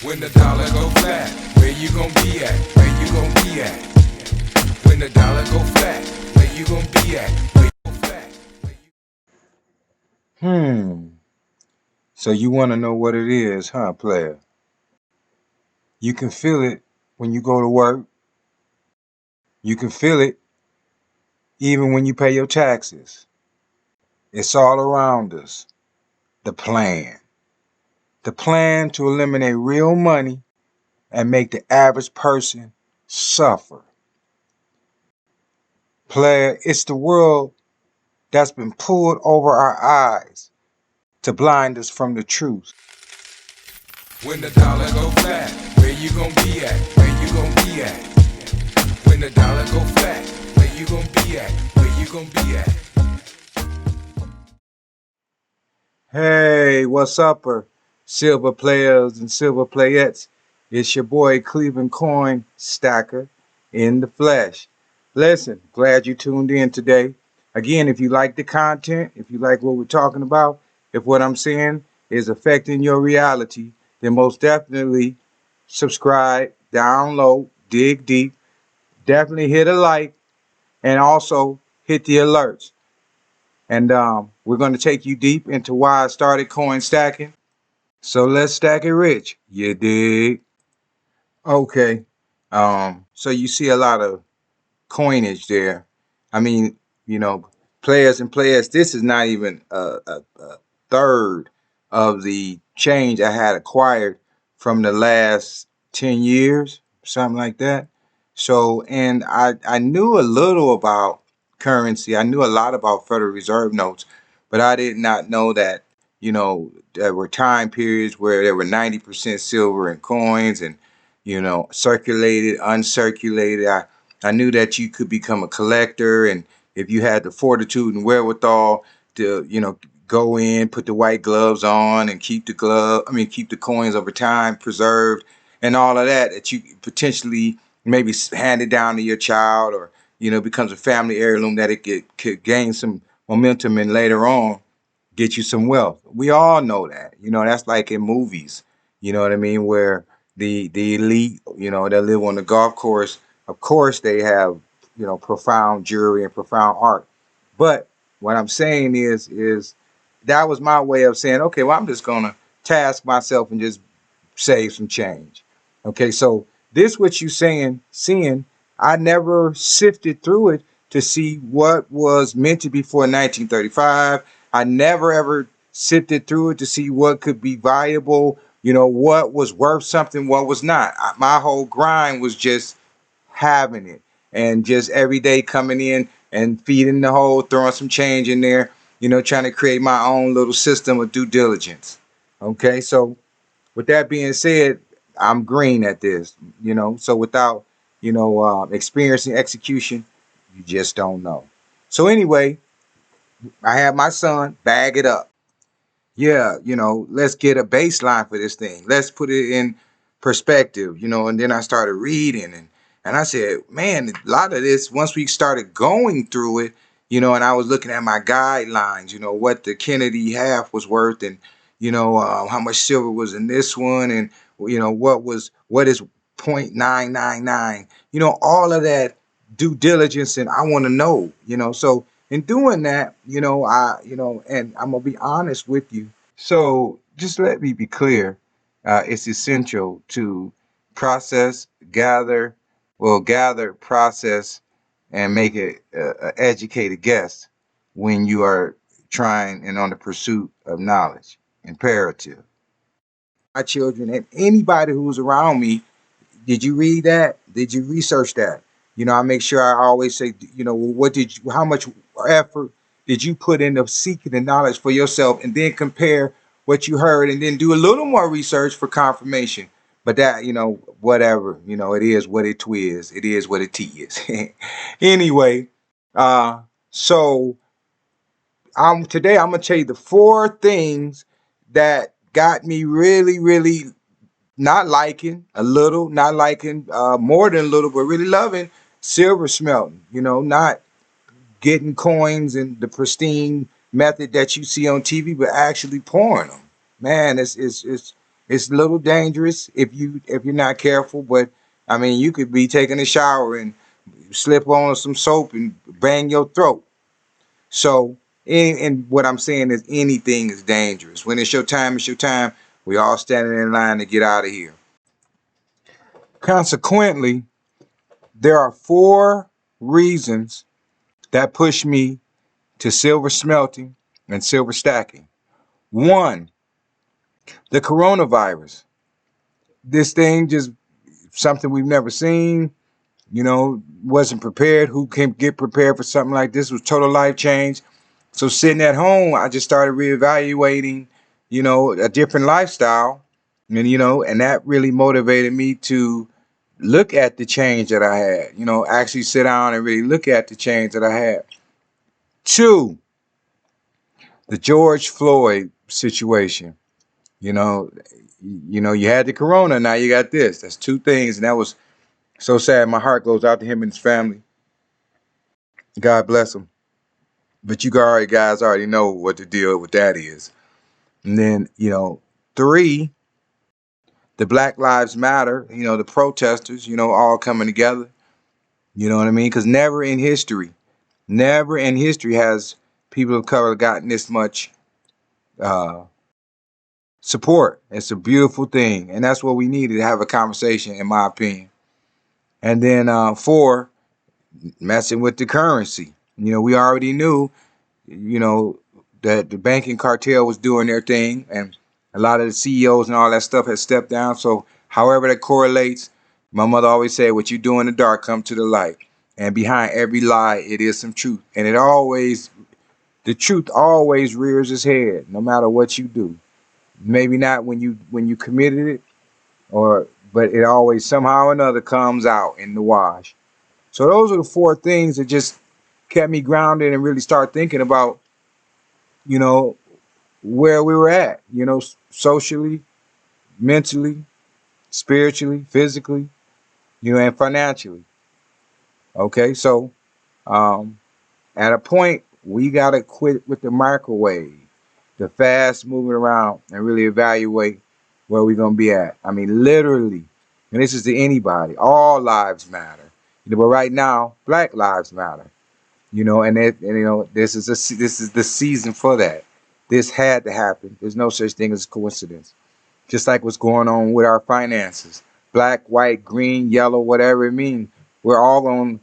When the dollar go flat, where you gonna be at? Where you gonna be at? When the dollar go flat, where you gonna be at? Where you go flat? So you want to know what it is, huh, player? You can feel it when you go to work. You can feel it even when you pay your taxes. It's all around us. The plan. The plan to eliminate real money and make the average person suffer. Player, it's the world that's been pulled over our eyes to blind us from the truth. When the dollar go flat, where you gonna be at? Where you gonna be at? When the dollar go flat, where you gonna be at? Where you gonna be at? Hey, what's upper? Silver players and silver playettes. It's your boy Cleveland Coin Stacker in the flesh. Listen, glad you tuned in today. Again, if you like the content, if you like what we're talking about, if what I'm saying is affecting your reality, then most definitely subscribe, download, dig deep, definitely hit a like, and also hit the alerts. And we're going to take you deep into why I started coin stacking. So let's stack it rich. You dig? Okay. So you see a lot of coinage there. I mean, you know, players and players, this is not even a third of the change I had acquired from the last 10 years, something like that. So, and I knew a little about currency. I knew a lot about Federal Reserve notes, but I did not know that, there were time periods where there were 90% silver in coins and, circulated, uncirculated. I knew that you could become a collector, and if you had the fortitude and wherewithal to, go in, put the white gloves on, and keep the coins over time preserved, and all of that, that you potentially maybe hand it down to your child, or becomes a family heirloom that could gain some momentum and later on get you some wealth. We all know that. That's like in movies. You know what I mean? Where the elite, that live on the golf course, of course they have, profound jewelry and profound art. But what I'm saying is that was my way of saying, okay, well, I'm just gonna task myself and just save some change. Okay, so this what you seeing, I never sifted through it to see what was meant to be for 1935. I never ever sifted through it to see what could be viable, what was worth something, what was not. My whole grind was just having it and just every day coming in and feeding the hole, throwing some change in there, trying to create my own little system of due diligence. Okay, so with that being said, I'm green at this, so without, experiencing execution, you just don't know. So anyway, I had my son bag it up. Yeah, let's get a baseline for this thing. Let's put it in perspective, and then I started reading and I said, man, a lot of this, once we started going through it, and I was looking at my guidelines, what the Kennedy half was worth and, how much silver was in this one and, what is 0.999, all of that due diligence and I want to know, so in doing that, and I'm gonna be honest with you. So just let me be clear. It's essential to process, gather, process, and make it an educated guess when you are trying and on the pursuit of knowledge. Imperative. My children and anybody who's around me, did you read that? Did you research that? I make sure I always say, well, how much effort did you put into seeking the knowledge for yourself and then compare what you heard and then do a little more research for confirmation. But that, whatever, it is what it is. It is what it is. Anyway, uh, so today I'm gonna tell you the four things that got me really, really not liking a little, not liking more than a little, but really loving silver smelting. Not getting coins in the pristine method that you see on TV, but actually pouring them. Man, it's It's a little dangerous if you're not careful, but I mean, you could be taking a shower and slip on some soap and bang your throat. So, and what I'm saying is anything is dangerous. When it's your time, it's your time. We all standing in line to get out of here. Consequently, there are four reasons that push me to silver smelting and silver stacking. One, the coronavirus. This thing just something we've never seen, wasn't prepared. Who can get prepared for something like this? It was total life change. So sitting at home, I just started reevaluating, a different lifestyle. And that really motivated me to look at the change that I had, actually sit down and really look at the change that I had. Two, the George Floyd situation. You know, you had the corona, now you got this. That's two things, and that was so sad. My heart goes out to him and his family. God bless him. But you guys already know what the deal with that is. And then, three, the Black Lives Matter, the protesters, all coming together. You know what I mean? Because never in history has people of color gotten this much uh, support. It's a beautiful thing. And that's what we needed to have a conversation, in my opinion. And then four, messing with the currency. We already knew, you know, that the banking cartel was doing their thing, and a lot of the CEOs and all that stuff had stepped down. So, however that correlates, my mother always said, "What you do in the dark, come to the light." And behind every lie, it is some truth, and the truth always rears its head, no matter what you do. Maybe not when you committed it, but it always somehow or another comes out in the wash. So those are the four things that just kept me grounded and really start thinking about, you know, where we were at, socially, mentally, spiritually, physically, and financially. Okay, so um, at a point, we got to quit with the microwave, the fast moving around, and really evaluate where we're going to be at. I mean, literally, and this is to anybody, all lives matter. But right now, Black lives matter. This is the season for that. This had to happen. There's no such thing as coincidence. Just like what's going on with our finances, black, white, green, yellow, whatever it means. We're all going.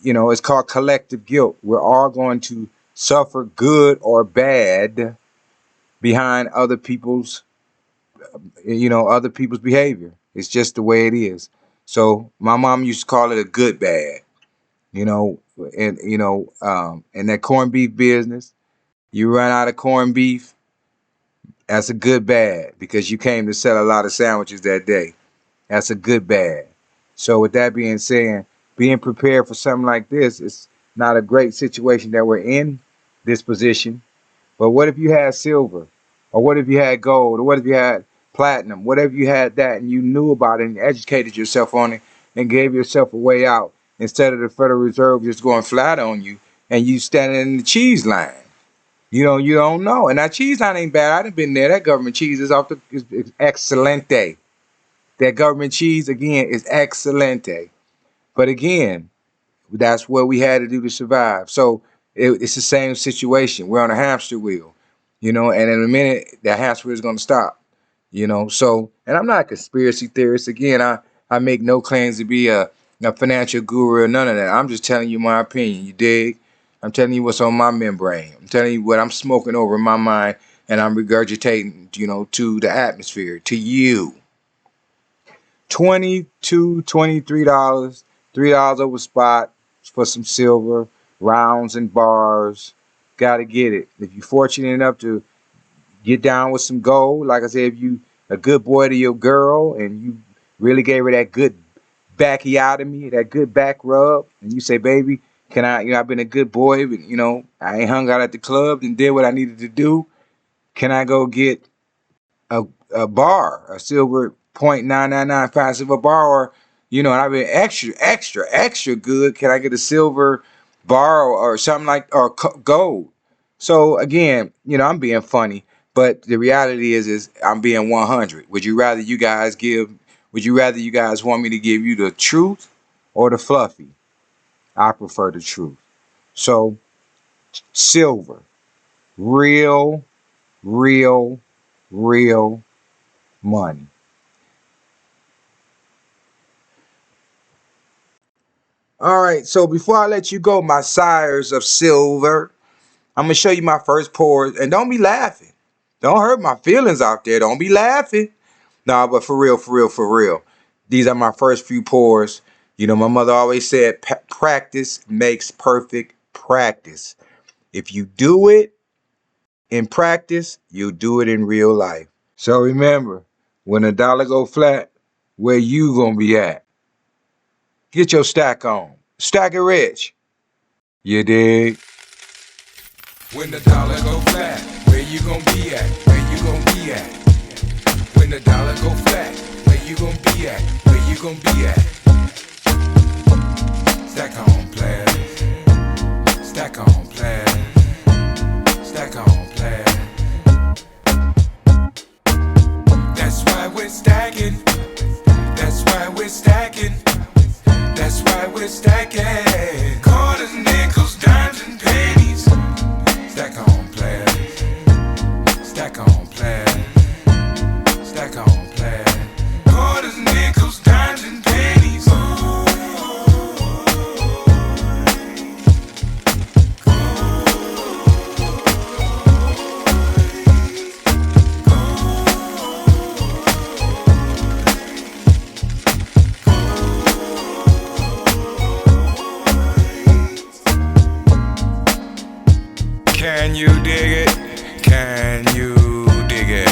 It's called collective guilt. We're all going to suffer good or bad behind other people's behavior. It's just the way it is. So my mom used to call it a good bad. In that corned beef business, you run out of corned beef, that's a good bad because you came to sell a lot of sandwiches that day. That's a good bad. So with that being said, being prepared for something like this is not a great situation that we're in this position. But what if you had silver? Or what if you had gold? Or what if you had platinum? What if you had that and you knew about it and educated yourself on it and gave yourself a way out instead of the Federal Reserve just going flat on you and you standing in the cheese line? You don't know. And that cheese line ain't bad. I done been there. That government cheese is excelente. That government cheese, again, is excelente. But again, that's what we had to do to survive. So it's the same situation. We're on a hamster wheel, and in a minute, that hamster wheel is going to stop, So, and I'm not a conspiracy theorist. Again, I make no claims to be a financial guru or none of that. I'm just telling you my opinion. You dig? I'm telling you what's on my membrane. I'm telling you what I'm smoking over in my mind, and I'm regurgitating, to the atmosphere, to you. $22, $23, $3 over spot for some silver, rounds and bars. Gotta get it. If you're fortunate enough to get down with some gold, like I said, if you a good boy to your girl and you really gave her that good backiotomy, that good back rub, and you say, baby, can I, I've been a good boy, but I ain't hung out at the club and did what I needed to do. Can I go get a, a bar, a silver 0.9995 silver bar, or and I've been extra good. Can I get a silver bar or something like or gold? So again, I'm being funny, But the reality is I'm being 100. Would you rather you guys give? Would you rather you guys want me to give you the truth or the fluffy? I prefer the truth. So silver, real, real, real money. All right. So before I let you go, my sires of silver, I'm gonna show you my first pours, and don't be laughing. Don't hurt my feelings out there. Don't be laughing. Nah, but for real, for real, for real. These are my first few pours. You know, my mother always said, practice makes perfect practice. If you do it in practice, you'll do it in real life. So remember, when the dollar go flat, where you gonna be at? Get your stack on. Stack it rich. You dig? When the dollar go flat, where you gonna be at? Where you gonna be at? When the dollar go flat, where you gonna be at? Where you gonna be at? Stack on players. Stack on players. Stack on players. That's why we're stacking. That's why we're stacking. That's why we're stacking. Quarters, nickels, dimes, and pennies. Stack on players. Stack on players. Stack on players. Quarters, nickels, dimes, and pennies. Can you dig it? Can you dig it?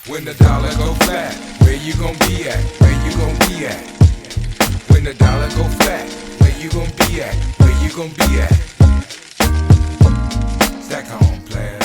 When the dollar go flat, where you gonna be at? Where you gonna be at? When the dollar go flat, where you gonna be at? Where you gonna be at? Stack on, player.